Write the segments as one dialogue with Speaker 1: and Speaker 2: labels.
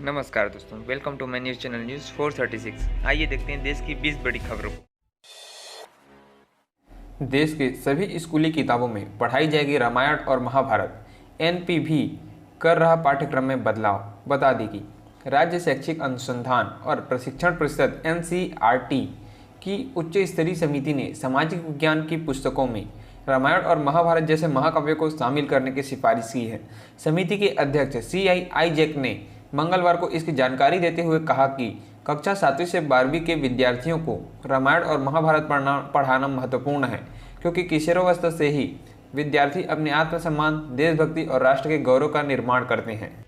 Speaker 1: नमस्कार दोस्तों, welcome to my news channel news 436। आइए देखते हैं देश की 20 बड़ी खबरों को।
Speaker 2: देश के सभी स्कूली किताबों में पढ़ाई जाएगी रामायण और महाभारत। एनपी भी कर रहा पाठ्यक्रम में बदलाव। बता देगी राज्य शैक्षिक अनुसंधान और प्रशिक्षण परिषद एनसीईआरटी की उच्च स्तरीय समिति ने सामाजिक विज्ञान की पुस्तकों में रामायण और महाभारत जैसे महाकाव्यों को शामिल करने की सिफारिश की है। समिति के अध्यक्ष CI आइजैक ने मंगलवार को इसकी जानकारी देते हुए कहा कि कक्षा 7वीं से 12वीं के विद्यार्थियों को रामायण और महाभारत पढ़ाना महत्वपूर्ण है, क्योंकि किशोरावस्था से ही विद्यार्थी अपने आत्मसम्मान, देशभक्ति और राष्ट्र के गौरव का निर्माण करते हैं।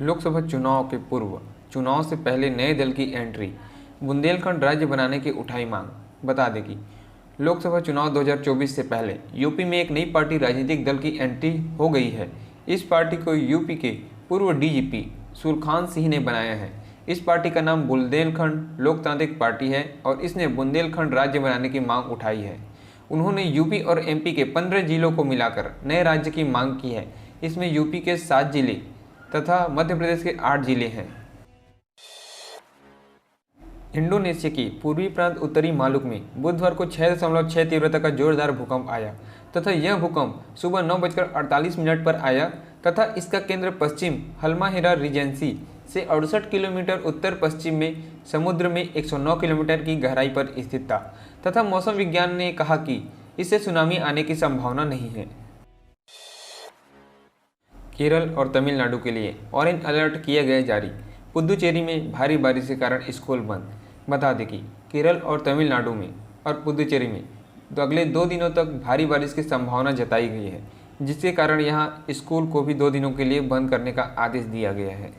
Speaker 2: लोकसभा चुनाव के पूर्व चुनाव से पहले नए दल की एंट्री, बुंदेलखंड राज्य बनाने की उठाई मांग। बता दें कि लोकसभा चुनाव 2024 से पहले यूपी में एक नई पार्टी राजनीतिक दल की एंट्री हो गई है। इस पार्टी को यूपी के पूर्व DGP सुरखान सिंह ने बनाया है। इस पार्टी का नाम बुंदेलखंड लोकतांत्रिक पार्टी है और इसने बुंदेलखंड राज्य बनाने की मांग उठाई है। उन्होंने यूपी और MP के 15 जिलों को मिलाकर नए राज्य की मांग की है। इसमें यूपी के 7 जिले तथा मध्य प्रदेश के 8 जिले हैं। इंडोनेशिया की पूर्वी प्रांत उत्तरी मालुक में बुधवार को 6.6 तीव्रता का जोरदार भूकंप आया तथा यह भूकंप सुबह 9:48 पर आया तथा इसका केंद्र पश्चिम हल्माहेरा रीजेंसी से 68 किलोमीटर उत्तर पश्चिम में समुद्र में 109 किलोमीटर की गहराई पर स्थित था तथा मौसम विज्ञान ने कहा कि इससे सुनामी आने की संभावना नहीं है। केरल और तमिलनाडु के लिए ऑरेंज अलर्ट किया गया जारी, पुदुचेरी में भारी बारिश के कारण स्कूल बंद। बता दें कि केरल और तमिलनाडु में और पुदुचेरी में अगले 2 दिनों तक भारी बारिश की संभावना जताई गई है, जिसके कारण यहां स्कूल को भी 2 दिनों के लिए बंद करने का आदेश दिया गया है।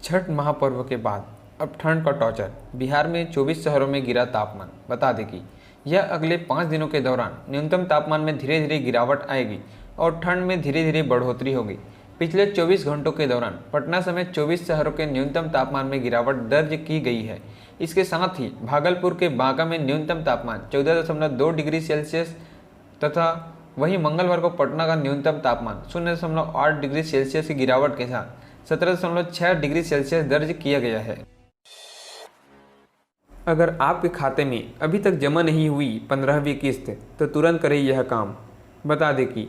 Speaker 2: छठ महापर्व के बाद अब ठंड का टॉर्चर, बिहार में 24 शहरों में गिरा तापमान। बता दें कि यह अगले 5 दिनों के दौरान न्यूनतम तापमान में धीरे धीरे गिरावट आएगी और ठंड में धीरे धीरे बढ़ोतरी होगी। पिछले 24 घंटों के दौरान पटना समेत 24 शहरों के न्यूनतम तापमान में गिरावट दर्ज की गई है। इसके साथ ही भागलपुर के बांका में न्यूनतम तापमान 14.2 डिग्री सेल्सियस तथा वहीं मंगलवार को पटना का न्यूनतम तापमान 0.8 डिग्री सेल्सियस की गिरावट के साथ 17.6 डिग्री सेल्सियस दर्ज किया गया है। अगर आपके खाते में अभी तक जमा नहीं हुई 15वीं किस्त तो तुरंत करें यह काम। बता दें कि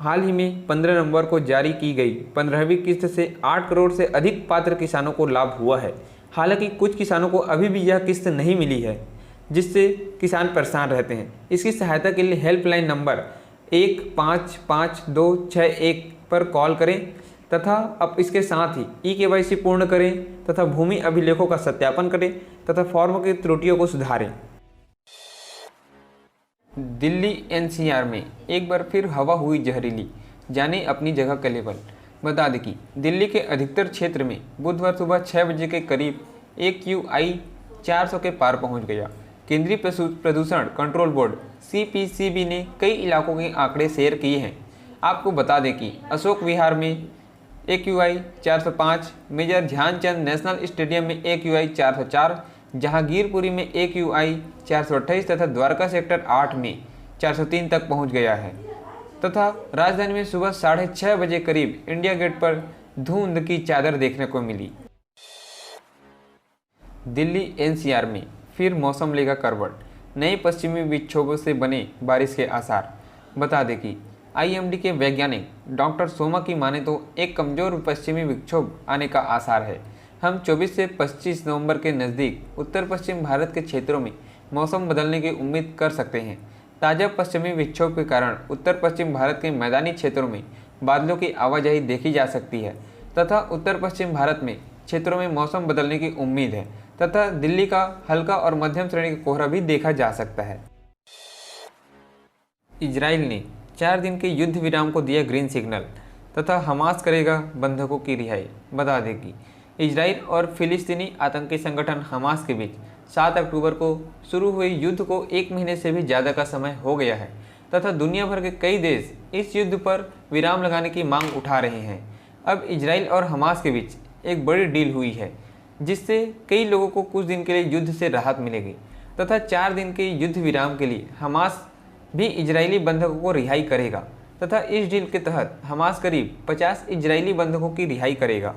Speaker 2: हाल ही में 15 नवंबर को जारी की गई 15वीं किस्त से 8 करोड़ से अधिक पात्र किसानों को लाभ हुआ है। हालांकि कुछ किसानों को अभी भी यह किस्त नहीं मिली है, जिससे किसान परेशान रहते हैं। इसकी सहायता के लिए हेल्पलाइन नंबर 155261 पर कॉल करें तथा अब इसके साथ ही eKYC पूर्ण करें तथा भूमि अभिलेखों का सत्यापन करें तथा फॉर्म की त्रुटियों को सुधारें। दिल्ली NCR में एक बार फिर हवा हुई जहरीली, जाने अपनी जगह का लेवल। बता दें कि दिल्ली के अधिकतर क्षेत्र में बुधवार सुबह 6 बजे के करीब AQI 400 के पार पहुंच गया। केंद्रीय प्रदूषण कंट्रोल बोर्ड CPCB ने कई इलाकों के आंकड़े शेयर किए हैं। आपको बता दें कि अशोक विहार में AQI 405, major Dhyanchand national stadium में AQI 404, जहांगीरपुरी में AQI 428 तथा द्वारका सेक्टर 8 में 403 तक पहुंच गया है तथा राजधानी में सुबह 6:30 बजे करीब इंडिया गेट पर धुंध की चादर देखने को मिली। दिल्ली NCR में फिर मौसम लेगा करवट, नए पश्चिमी विक्षोभों से बने बारिश के आसार। बता दें कि IMD के वैज्ञानिक डॉक्टर सोमा की माने तो एक कमजोर पश्चिमी विक्षोभ आने का आसार है। हम 24 से 25 नवंबर के नज़दीक उत्तर पश्चिम भारत के क्षेत्रों में मौसम बदलने की उम्मीद कर सकते हैं। ताज़ा पश्चिमी विक्षोभ के कारण उत्तर पश्चिम भारत के मैदानी क्षेत्रों में बादलों की आवाजाही देखी जा सकती है तथा उत्तर पश्चिम भारत में क्षेत्रों में मौसम बदलने की उम्मीद है तथा दिल्ली का हल्का और मध्यम श्रेणी का कोहरा भी देखा जा सकता है। इजराइल ने 4 दिन के युद्ध विराम को दिया ग्रीन सिग्नल तथा हमास करेगा बंधकों की रिहाई। बता दें कि इजराइल और फिलिस्तीनी आतंकी संगठन हमास के बीच 7 अक्टूबर को शुरू हुए युद्ध को 1 महीने से भी ज़्यादा का समय हो गया है तथा दुनिया भर के कई देश इस युद्ध पर विराम लगाने की मांग उठा रहे हैं। अब इजराइल और हमास के बीच एक बड़ी डील हुई है, जिससे कई लोगों को कुछ दिन के लिए युद्ध से राहत मिलेगी तथा 4 दिन के युद्ध विराम के लिए हमास भी इजरायली बंधकों को रिहाई करेगा। तथा इस डील के तहत हमास करीब 50 इजरायली बंधकों की रिहाई करेगा।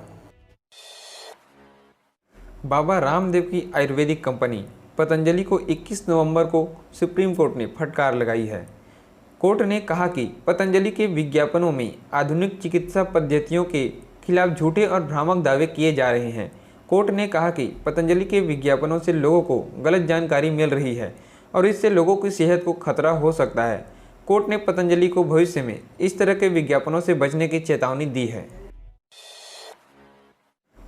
Speaker 2: बाबा रामदेव की आयुर्वेदिक कंपनी पतंजलि को 21 नवंबर को सुप्रीम कोर्ट ने फटकार लगाई है। कोर्ट ने कहा कि पतंजलि के विज्ञापनों में आधुनिक चिकित्सा पद्धतियों के खिलाफ झूठे और भ्रामक दावे किए जा रहे हैं। कोर्ट ने कहा कि पतंजलि के विज्ञापनों से लोगों को गलत जानकारी मिल रही है और इससे लोगों की सेहत को खतरा हो सकता है। कोर्ट ने पतंजलि को भविष्य में इस तरह के विज्ञापनों से बचने की चेतावनी दी है।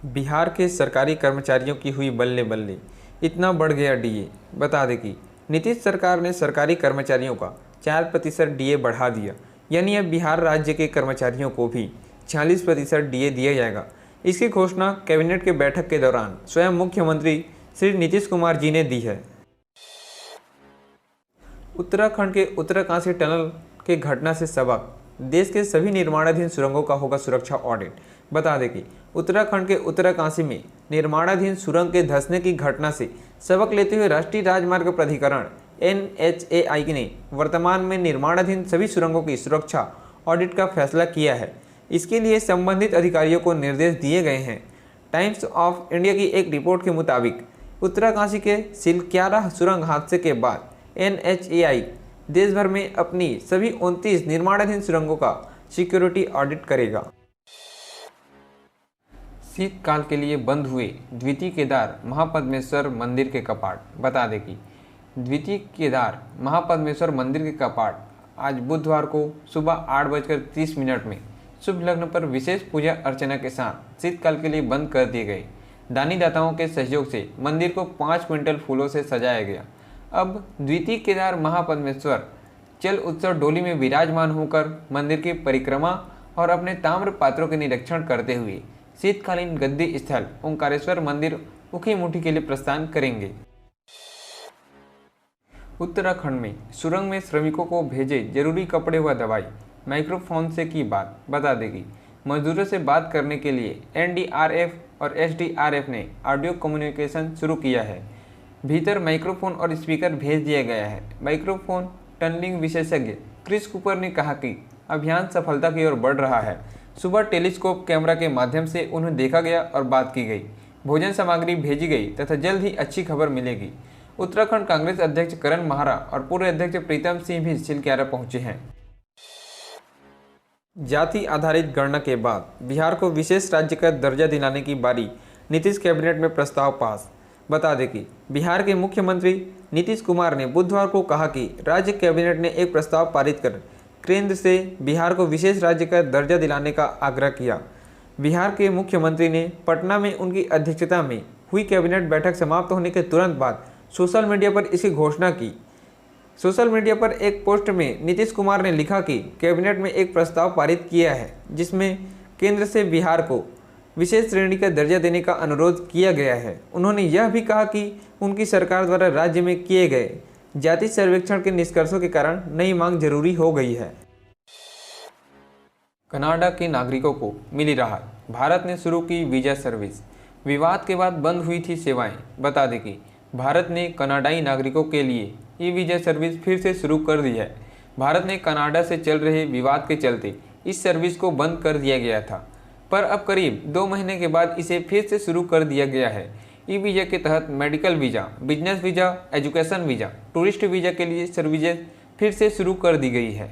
Speaker 2: बिहार के सरकारी कर्मचारियों की हुई बल्ले बल्ले, इतना बढ़ गया डीए। बता दें कि नीतीश सरकार ने सरकारी कर्मचारियों का 4% डीए बढ़ा दिया, यानी अब बिहार राज्य के कर्मचारियों को भी 46% डीए दिया जाएगा। इसकी घोषणा कैबिनेट के बैठक के दौरान स्वयं मुख्यमंत्री श्री नीतीश कुमार जी ने दी है। उत्तराखंड के उत्तरकाशी टनल के घटना से सबक, देश के सभी निर्माणाधीन सुरंगों का होगा सुरक्षा ऑडिट। बता दें कि उत्तराखंड के उत्तरकाशी में निर्माणाधीन सुरंग के धंसने की घटना से सबक लेते हुए राष्ट्रीय राजमार्ग प्राधिकरण NHAI ने वर्तमान में निर्माणाधीन सभी सुरंगों की सुरक्षा ऑडिट का फैसला किया है। इसके लिए संबंधित अधिकारियों को निर्देश दिए गए हैं। टाइम्स ऑफ इंडिया की एक रिपोर्ट के मुताबिक उत्तरकाशी के सिलक्यारा सुरंग हादसे के बाद NHAI देश भर में अपनी सभी 29 निर्माणाधीन सुरंगों का सिक्योरिटी ऑडिट करेगा। शीतकाल के लिए बंद हुए द्वितीय केदार महापद्मेश्वर मंदिर के कपाट। बता दें कि द्वितीय केदार महापद्मेश्वर मंदिर के कपाट आज बुधवार को सुबह 8:30 में शुभ लग्न पर विशेष पूजा अर्चना के साथ शीतकाल के लिए बंद कर दिए गए। दानी दाताओं के सहयोग से मंदिर को 5 क्विंटल फूलों से सजाया गया। अब द्वितीय केदार महापद्मेश्वर चल उत्सव डोली में विराजमान होकर मंदिर की परिक्रमा और अपने ताम्र पात्रों के निरीक्षण करते हुए शीतकालीन गद्दी स्थल ओंकारेश्वर मंदिर उखी मुठी के लिए प्रस्थान करेंगे। उत्तराखंड में सुरंग में श्रमिकों को भेजे जरूरी कपड़े व दवाई, माइक्रोफोन से की बात। बता दें कि मजदूरों से बात करने के लिए NDRF और SDRF ने ऑडियो कम्युनिकेशन शुरू किया है। भीतर माइक्रोफोन और स्पीकर भेज दिया गया है। माइक्रोफोन टनलिंग विशेषज्ञ क्रिस कूपर ने कहा कि अभियान सफलता की ओर बढ़ रहा है। सुबह टेलीस्कोप कैमरा के माध्यम से उन्हें देखा गया और बात की गई। भोजन सामग्री भेजी गई तथा जल्द ही अच्छी खबर मिलेगी। उत्तराखंड कांग्रेस अध्यक्ष करण माहरा और पूर्व अध्यक्ष प्रीतम सिंह भी सिलक्यारा पहुंचे हैं। जाति आधारित गणना के बाद बिहार को विशेष राज्य का दर्जा दिलाने की बारी, नीतीश कैबिनेट में प्रस्ताव पास। बता दें कि बिहार के मुख्यमंत्री नीतीश कुमार ने बुधवार को कहा कि राज्य कैबिनेट ने एक प्रस्ताव पारित कर केंद्र से बिहार को विशेष राज्य का दर्जा दिलाने का आग्रह किया। बिहार के मुख्यमंत्री ने पटना में उनकी अध्यक्षता में हुई कैबिनेट बैठक समाप्त होने के तुरंत बाद सोशल मीडिया पर इसकी घोषणा की। सोशल मीडिया पर एक पोस्ट में नीतीश कुमार ने लिखा कि कैबिनेट में एक प्रस्ताव पारित किया है जिसमें केंद्र से बिहार को विशेष श्रेणी का दर्जा देने का अनुरोध किया गया है। उन्होंने यह भी कहा कि उनकी सरकार द्वारा राज्य में किए गए जाति सर्वेक्षण के निष्कर्षों के कारण नई मांग जरूरी हो गई है। कनाडा के नागरिकों को मिली राहत, भारत ने शुरू की वीजा सर्विस। विवाद के बाद बंद हुई थी सेवाएं। बता दें कि भारत ने कनाडाई नागरिकों के लिए ई वीजा सर्विस फिर से शुरू कर दी है। भारत ने कनाडा से चल रहे विवाद के चलते इस सर्विस को बंद कर दिया गया था, पर अब करीब 2 महीने के बाद इसे फिर से शुरू कर दिया गया है। ई वीज़ा के तहत medical visa, business visa, education visa, tourist visa के लिए सर्विसेज फिर से शुरू कर दी गई है।